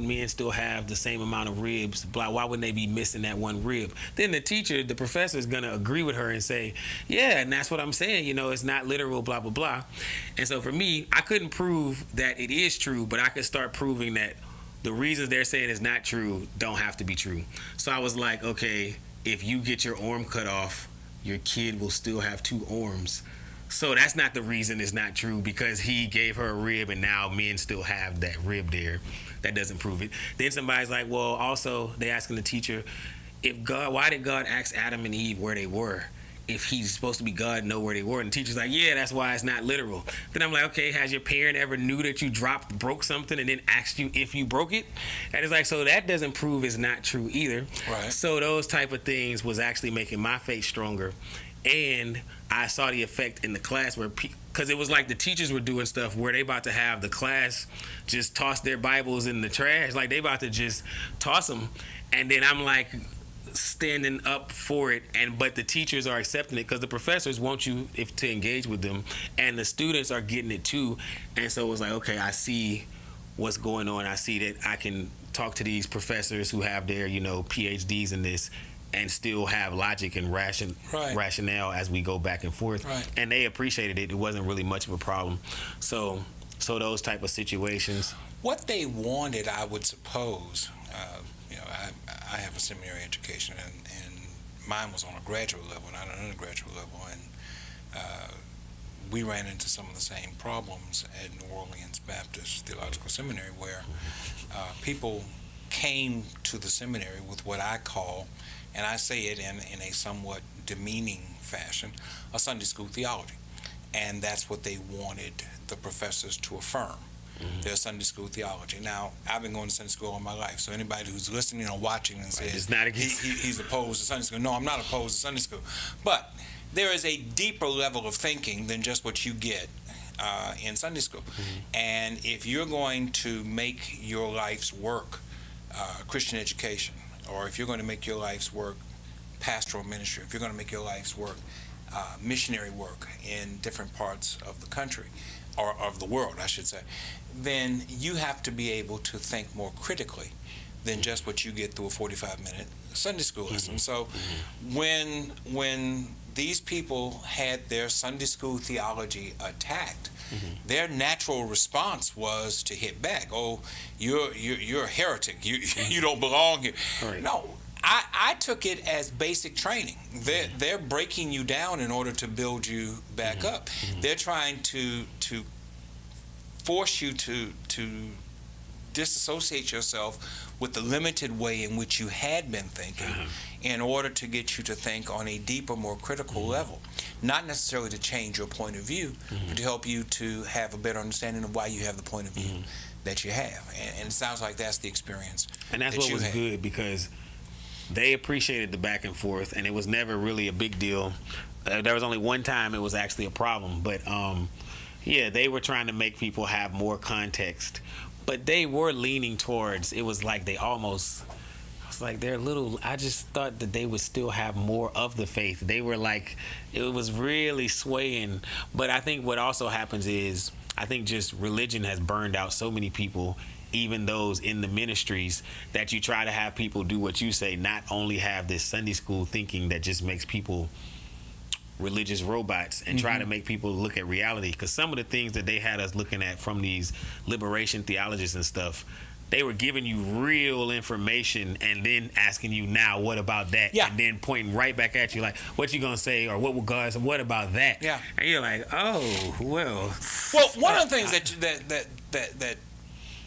men still have the same amount of ribs? Why wouldn't they be missing that one rib? Then the professor is going to agree with her and say, yeah, and that's what I'm saying, it's not literal, blah, blah, blah. And so for me, I couldn't prove that it is true, but I could start proving that the reasons they're saying it's not true don't have to be true. So I was like, okay, if you get your arm cut off, your kid will still have 2 arms. So that's not the reason it's not true, because he gave her a rib and now men still have that rib there. That doesn't prove it. Then somebody's like, well, also they asking the teacher, why did God ask Adam and Eve where they were? If he's supposed to be God, know where they were. And the teacher's like, yeah, that's why it's not literal. Then I'm like, okay, has your parent ever knew that you broke something and then asked you if you broke it? And it's like, so that doesn't prove it's not true either. Right. So those type of things was actually making my faith stronger. And I saw the effect in the class where, because it was like the teachers were doing stuff where they about to have the class just toss their Bibles in the trash. Like they about to just toss them. And then I'm like standing up for it, but the teachers are accepting it because the professors want you to engage with them, and the students are getting it too. And so it was like, okay, I see what's going on. I see that I can talk to these professors who have their, PhDs in this and still have logic and rationale as we go back and forth. Right. And they appreciated it. It wasn't really much of a problem. So those type of situations. What they wanted, I would suppose, I have a seminary education, and mine was on a graduate level, not an undergraduate level, and we ran into some of the same problems at New Orleans Baptist Theological Seminary, where people came to the seminary with what I call, and I say it in a somewhat demeaning fashion, a Sunday school theology. And that's what they wanted the professors to affirm. Their Sunday school theology. Now, I've been going to Sunday school all my life, so anybody who's listening or watching and says he's opposed to Sunday school, no, I'm not opposed to Sunday school. But there is a deeper level of thinking than just what you get in Sunday school. And if you're going to make your life's work Christian education, or if you're going to make your life's work pastoral ministry, if you're going to make your life's work missionary work in different parts of the country, or of the world, I should say, then you have to be able to think more critically than just what you get through a 45-minute Sunday school lesson. So when these people had their Sunday school theology attacked, their natural response was to hit back. Oh, you're a heretic. You don't belong here. Right. No, I took it as basic training. They're breaking you down in order to build you back up. They're trying to force you to disassociate yourself with the limited way in which you had been thinking in order to get you to think on a deeper, more critical level. Not necessarily to change your point of view, but to help you to have a better understanding of why you have the point of view that you have. And it sounds like that's the experience. And that's what was good, because they appreciated the back and forth, and it was never really a big deal. There was only one time it was actually a problem, but they were trying to make people have more context, but they were leaning towards, it was like they almost, it's like they're little, I just thought that they would still have more of the faith. They were like, it was really swaying. But I think what also happens is, I think just religion has burned out so many people, even those in the ministries, that you try to have people do what you say, not only have this Sunday school thinking that just makes people religious robots, and try to make people look at reality. Because some of the things that they had us looking at from these liberation theologians and stuff, they were giving you real information and then asking you, now what about that? Yeah. And then pointing right back at you like, what you gonna say, or what will God say, what about that? Yeah. And you're like, oh, well, one of the things that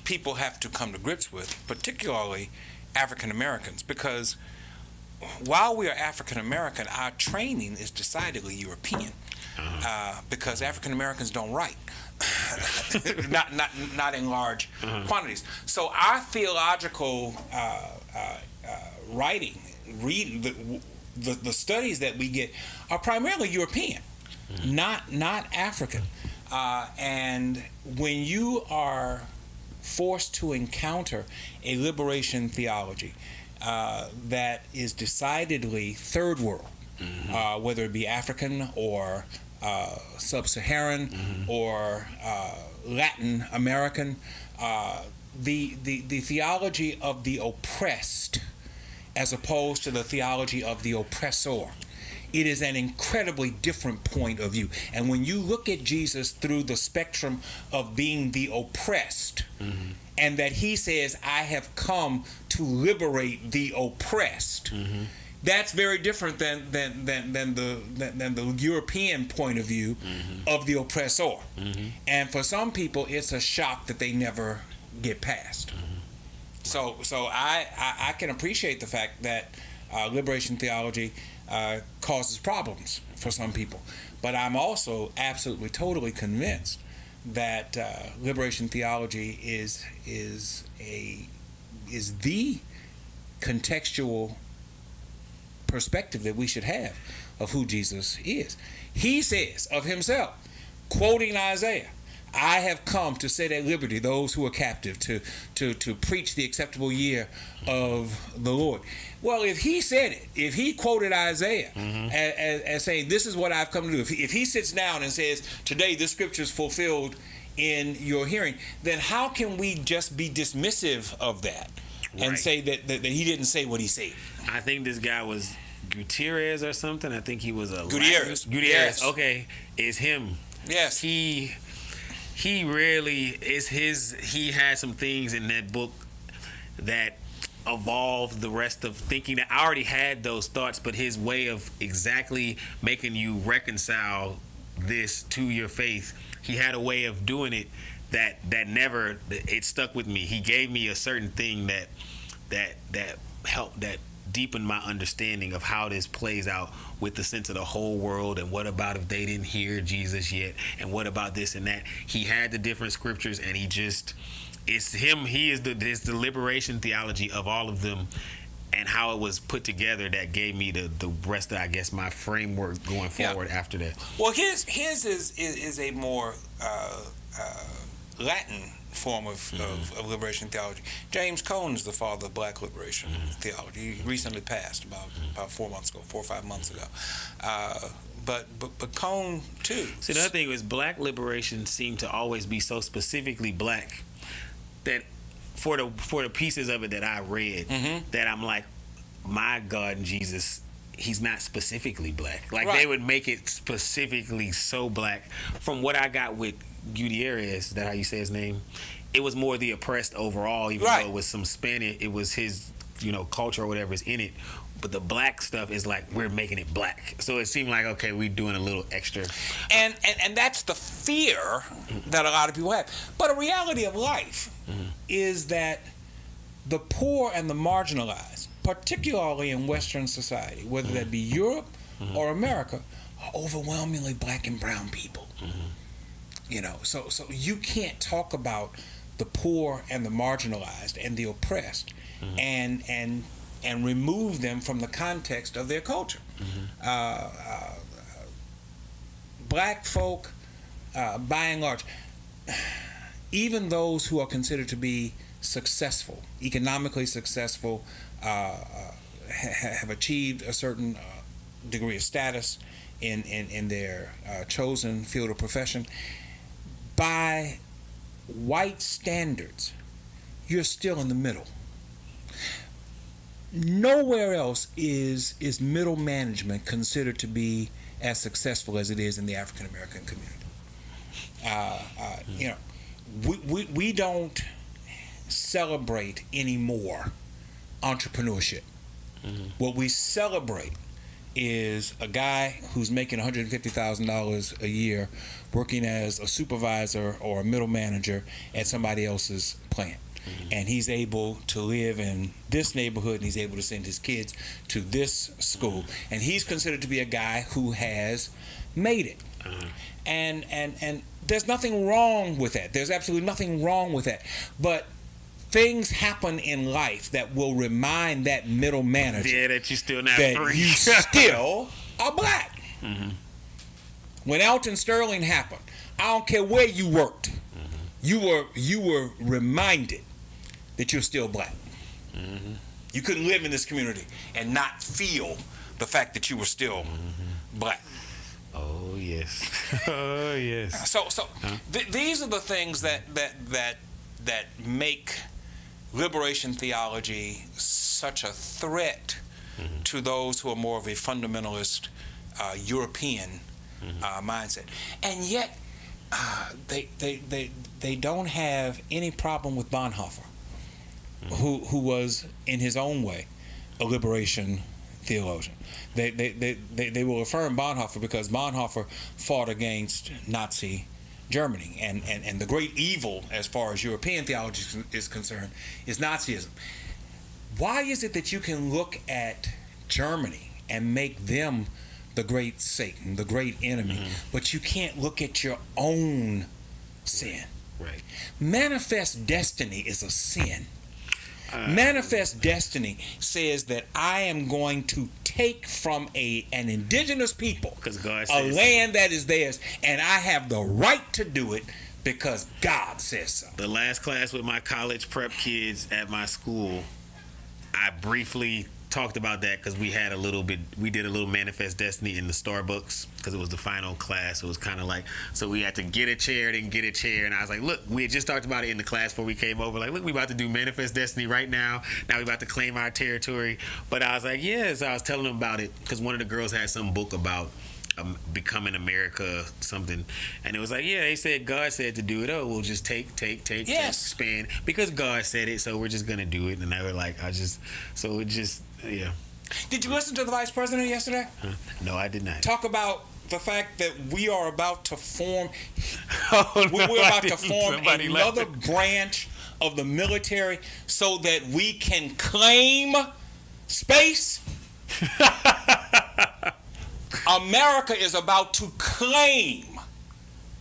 people have to come to grips with, particularly African Americans, because while we are African American, our training is decidedly European, because African Americans don't write, not in large quantities. So our theological writing, reading, the studies that we get are primarily European, not African. And when you are forced to encounter a liberation theology that is decidedly third world, whether it be African or sub-Saharan or Latin American, the theology of the oppressed as opposed to the theology of the oppressor. It is an incredibly different point of view. And when you look at Jesus through the spectrum of being the oppressed, and that he says, I have come to liberate the oppressed, That's very different than the European point of view of the oppressor. And for some people, it's a shock that they never get past. So I can appreciate the fact that liberation theology causes problems for some people, but I'm also absolutely totally convinced that liberation theology is the contextual perspective that we should have of who Jesus is. He says of himself, quoting Isaiah, I have come to set at liberty those who are captive, to preach the acceptable year of the Lord. Well, if he said it, if he quoted Isaiah as saying, this is what I've come to do, if he sits down and says, today this scripture is fulfilled in your hearing, then how can we just be dismissive of that and say that he didn't say what he said? I think this guy was Gutierrez or something. I think he was a Gutierrez. Gutierrez. Yes. Okay, it's him. Yes. He really is his. He had some things in that book that evolved the rest of thinking. That I already had those thoughts, but his way of exactly making you reconcile this to your faith, he had a way of doing it that never, it stuck with me. He gave me a certain thing that helped, that deepened my understanding of how this plays out with the sense of the whole world, and what about if they didn't hear Jesus yet, and what about this and that. He had the different scriptures, and it's him. He is the liberation theology of all of them, and how it was put together that gave me the rest of, I guess, my framework going forward after that. Well, his is a more Latin form of liberation theology. James Cone is the father of black liberation theology. He recently passed about 4 or 5 months ago. But Cone too. See, the other thing is, black liberation seemed to always be so specifically black that for the pieces of it that I read, that I'm like, my God and Jesus, he's not specifically black. Like, they would make it specifically so black. From what I got with Gutierrez, is that how you say his name? It was more the oppressed overall, even though it was some Spanish, it was his, culture or whatever is in it. But the black stuff is like, we're making it black. So it seemed like, okay, we're doing a little extra. And that's the fear that a lot of people have. But a reality of life is that the poor and the marginalized, particularly in Western society, whether that be Europe or America, are overwhelmingly black and brown people. So you can't talk about the poor and the marginalized and the oppressed and remove them from the context of their culture. Black folk, by and large, even those who are considered to be successful, economically successful, have achieved a certain degree of status in their chosen field of profession, by white standards, you're still in the middle. Nowhere else is middle management considered to be as successful as it is in the African American community. We don't celebrate anymore entrepreneurship. What we celebrate is a guy who's making $150,000 a year working as a supervisor or a middle manager at somebody else's plant. And he's able to live in this neighborhood, and he's able to send his kids to this school. And he's considered to be a guy who has made it. And there's nothing wrong with that. There's absolutely nothing wrong with that. But things happen in life that will remind that middle manager that you still not that free. You still are black. When Elton Sterling happened, I don't care where you worked, you were reminded that you're still black. You couldn't live in this community and not feel the fact that you were still black. Oh yes. Oh yes. So these are the things that make liberation theology such a threat to those who are more of a fundamentalist European mindset, and yet they don't have any problem with Bonhoeffer, who was in his own way a liberation theologian. They will affirm Bonhoeffer because Bonhoeffer fought against Nazi Germany, and the great evil as far as European theology is concerned is Nazism. Why is it that you can look at Germany and make them the great Satan, the great enemy, but you can't look at your own sin? Right. Manifest destiny is a sin. Manifest destiny says that I am going to take from an indigenous people a land that is theirs, and I have the right to do it because God says so. The last class with my college prep kids at my school, I briefly talked about that because we did a little Manifest Destiny in the Starbucks because it was the final class. It was kind of like, so we had to get a chair, then get a chair, and I was like, look, we had just talked about it in the class before we came over, like, look, we about to do Manifest Destiny right now we about to claim our territory. But I was like, yes, I was telling them about it because one of the girls had some book about becoming America something, and it was like, yeah, they said God said to do it. Oh, we'll just take, expand because God said it, so we're just gonna do it. And they were like, yeah. Did you listen to the vice president yesterday? No, I did not. Talk about the fact that we are about to form another branch of the military so that we can claim space. America is about to claim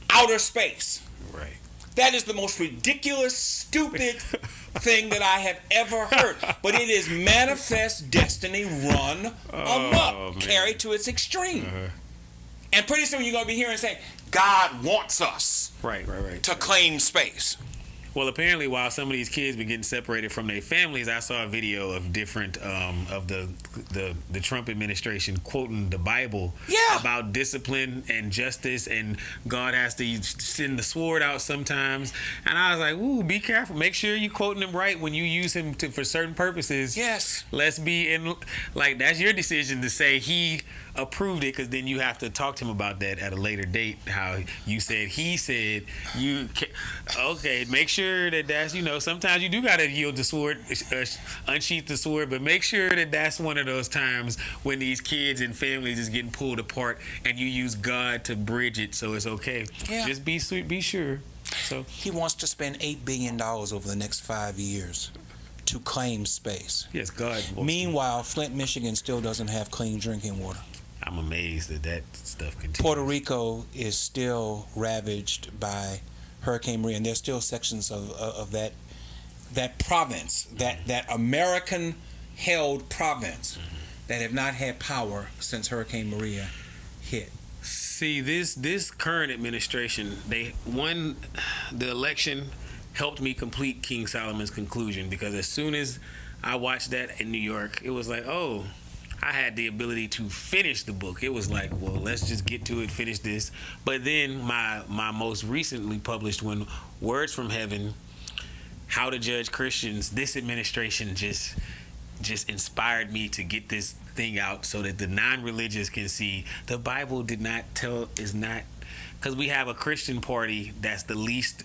outer space. Right. That is the most ridiculous, stupid thing that I have ever heard. But it is Manifest Destiny run amok, carried to its extreme. And pretty soon you're going to be hearing saying, God wants us to claim space. Well, apparently, while some of these kids been getting separated from their families, I saw a video of different of the Trump administration quoting the Bible about discipline and justice, and God has to send the sword out sometimes. And I was like, ooh, be careful. Make sure you quoting him right when you use him for certain purposes. Yes. Let's be in, like, that's your decision to say he approved it, because then you have to talk to him about that at a later date. How you said he said you okay, make sure that's sometimes you do gotta yield the sword, unsheath the sword, but make sure that's one of those times when these kids and families is getting pulled apart and you use God to bridge it, so it's okay. Just be sure. So he wants to spend $8 billion over the next 5 years to claim space. Yes, God. Meanwhile, Flint, Michigan still doesn't have clean drinking water. I'm amazed that stuff continues. Puerto Rico is still ravaged by Hurricane Maria, and there's still sections of that province, that American-held province, that have not had power since Hurricane Maria hit. See, this current administration, they won the election, helped me complete King Solomon's Conclusion, because as soon as I watched that in New York, it was like, oh, I had the ability to finish the book. It was like, well, let's just get to it, finish this. But then my most recently published one, Words from Heaven, How to Judge Christians, this administration just inspired me to get this thing out so that the non-religious can see the Bible is not, because we have a Christian party that's the least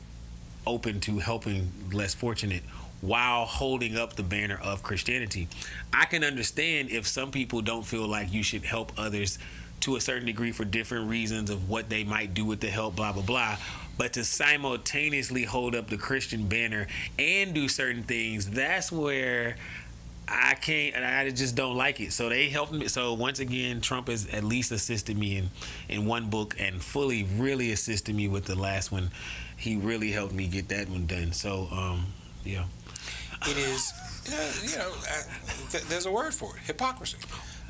open to helping less fortunate while holding up the banner of Christianity. I can understand if some people don't feel like you should help others to a certain degree for different reasons of what they might do with the help, blah, blah, blah. But to simultaneously hold up the Christian banner and do certain things, that's where I can't, and I just don't like it. So they helped me. So once again, Trump has at least assisted me in one book, and fully really assisted me with the last one. He really helped me get that one done. So, yeah. It is, there's a word for it, hypocrisy.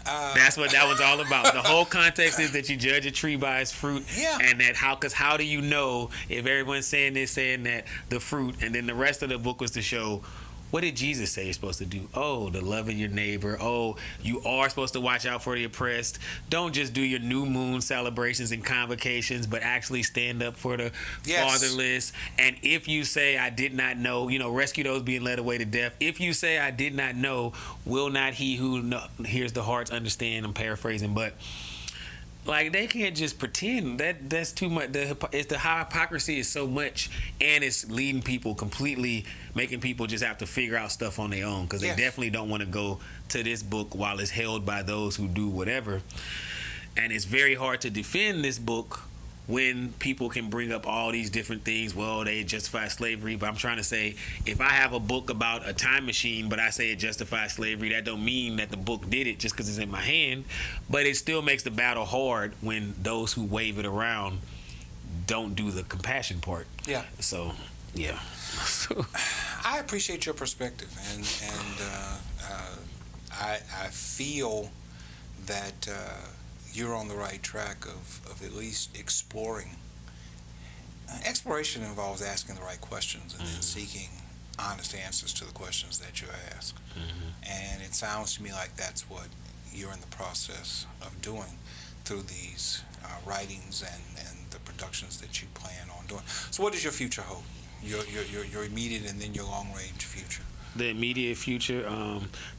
That's what that one's all about. The whole context is that you judge a tree by its fruit, and that how do you know if everyone's saying this, saying that, the fruit, and then the rest of the book was to show, what did Jesus say you're supposed to do? Oh, the love of your neighbor. Oh, you are supposed to watch out for the oppressed. Don't just do your new moon celebrations and convocations, but actually stand up for the fatherless. And if you say, I did not know, rescue those being led away to death. If you say, I did not know, will not he who hears the hearts understand? I'm paraphrasing, but Like, they can't just pretend. That's too much. The hypocrisy is so much, and it's leading people completely, making people just have to figure out stuff on their own, because they definitely don't want to go to this book while it's held by those who do whatever. And it's very hard to defend this book when people can bring up all these different things. Well, they justify slavery, but I'm trying to say, if I have a book about a time machine, but I say it justifies slavery, that don't mean that the book did it just because it's in my hand. But it still makes the battle hard when those who wave it around don't do the compassion part. Yeah. So, yeah. I appreciate your perspective, and I feel that you're on the right track of at least exploring. Exploration involves asking the right questions and then seeking honest answers to the questions that you ask. And it sounds to me like that's what you're in the process of doing through these writings and the productions that you plan on doing. So what does your future hold? Your immediate and then your long-range future? The immediate future,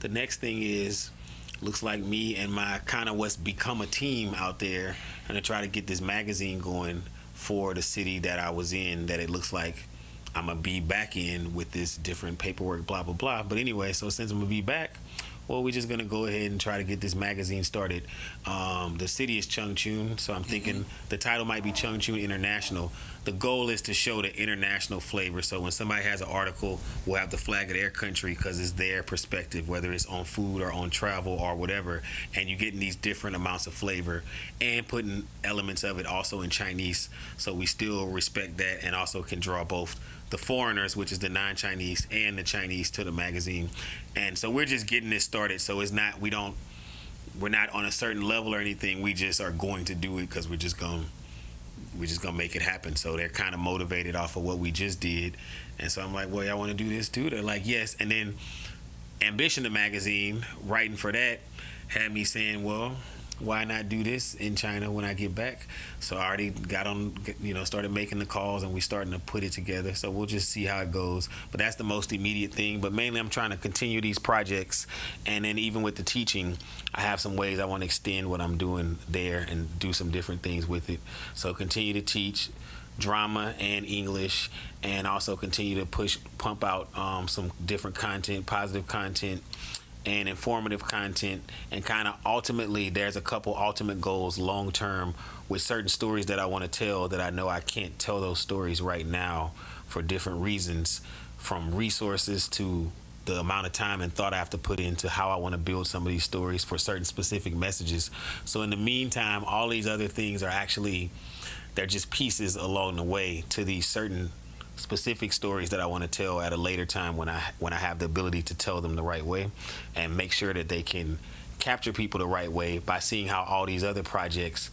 the next thing is, looks like me and my kind of what's become a team out there, and to try to get this magazine going for the city that I was in, that it looks like I'm going to be back in with this different paperwork, blah, blah, blah. But anyway, so since I'm going to be back, well, we're just going to go ahead and try to get this magazine started. The city is Chungchun, so I'm thinking the title might be Chungchun International. The goal is to show the international flavor. So when somebody has an article, we'll have the flag of their country because it's their perspective, whether it's on food or on travel or whatever. And you're getting these different amounts of flavor and putting elements of it also in Chinese. So we still respect that and also can draw both the foreigners, which is the non-Chinese, and the Chinese to the magazine. And so we're just getting this started. So it's not, we're not on a certain level or anything. We just are going to do it because we're just gonna make it happen. So they're kind of motivated off of what we just did. And so I'm like, well, y'all want to do this too? They're like, yes. And then Ambition, the magazine, writing for that, had me saying, well, why not do this in China when I get back? So I already got on, started making the calls, and we're starting to put it together. So we'll just see how it goes. But that's the most immediate thing. But mainly I'm trying to continue these projects. And then even with the teaching, I have some ways I want to extend what I'm doing there and do some different things with it. So continue to teach drama and English, and also continue to pump out some different content, positive content, and informative content, and kind of ultimately there's a couple ultimate goals long term with certain stories that I want to tell that I know I can't tell those stories right now for different reasons, from resources to the amount of time and thought I have to put into how I want to build some of these stories for certain specific messages. So in the meantime, all these other things are actually, they're just pieces along the way to these certain specific stories that I want to tell at a later time when I have the ability to tell them the right way, and make sure that they can capture people the right way by seeing how all these other projects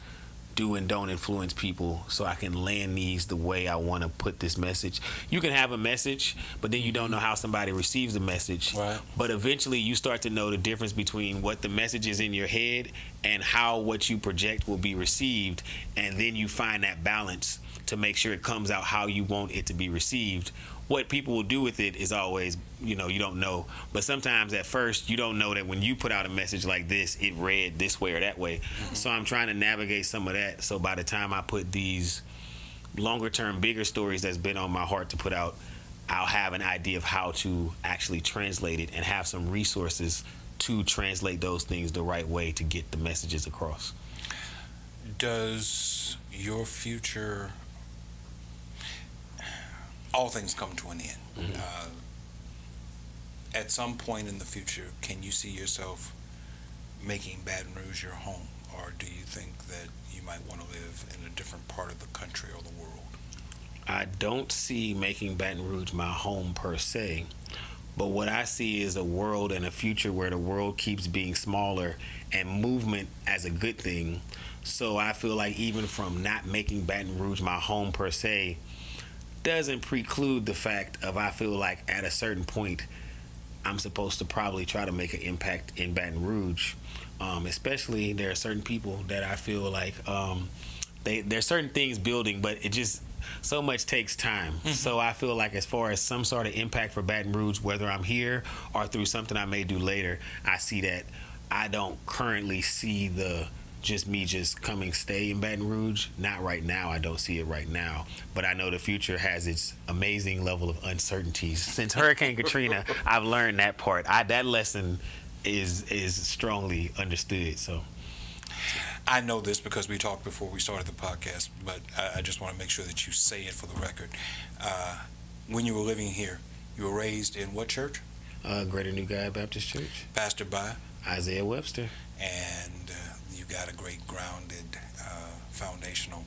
do and don't influence people, so I can land these the way I want to put this message. You can have a message, but then you don't know how somebody receives the message. Right. But eventually you start to know the difference between what the message is in your head and how what you project will be received, and then you find that balance to make sure it comes out how you want it to be received. What people will do with it is always, you don't know. But sometimes at first, you don't know that when you put out a message like this, it read this way or that way. So I'm trying to navigate some of that. So by the time I put these longer term, bigger stories that's been on my heart to put out, I'll have an idea of how to actually translate it and have some resources to translate those things the right way to get the messages across. Does your future... all things come to an end. At some point in the future, can you see yourself making Baton Rouge your home? Or do you think that you might want to live in a different part of the country or the world? I don't see making Baton Rouge my home per se. But what I see is a world and a future where the world keeps being smaller and movement as a good thing. So I feel like even from not making Baton Rouge my home per se, doesn't preclude the fact of, I feel like at a certain point I'm supposed to probably try to make an impact in Baton Rouge. Especially there are certain people that I feel like there's certain things building, but it just so much takes time. So I feel like as far as some sort of impact for Baton Rouge, whether I'm here or through something I may do later, I see that I don't currently see the just me just stay in Baton Rouge. Not right now. I don't see it right now. But I know the future has its amazing level of uncertainties. Since Hurricane Katrina, I've learned that part. That lesson is strongly understood. So I know this because we talked before we started the podcast, but I just want to make sure that you say it for the record. When you were living here, you were raised in what church? Greater New God Baptist Church. Pastored by? Isaiah Webster. And you got a great grounded foundational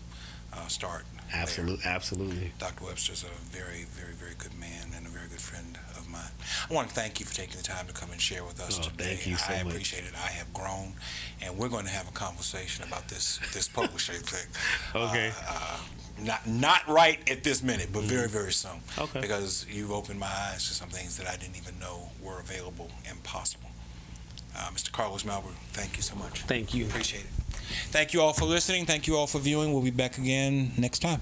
start. Absolutely. Dr. Webster's a very, very, very good man and a very good friend of mine. I want to thank you for taking the time to come and share with us today. Thank you so much. I appreciate it. I have grown, and we're going to have a conversation about this publishing thing. Okay. Not right at this minute, but very, very soon. Okay. Because you've opened my eyes to some things that I didn't even know were available and possible. Mr. Carlos Malbrew, thank you so much. Thank you. Appreciate it. Thank you all for listening. Thank you all for viewing. We'll be back again next time.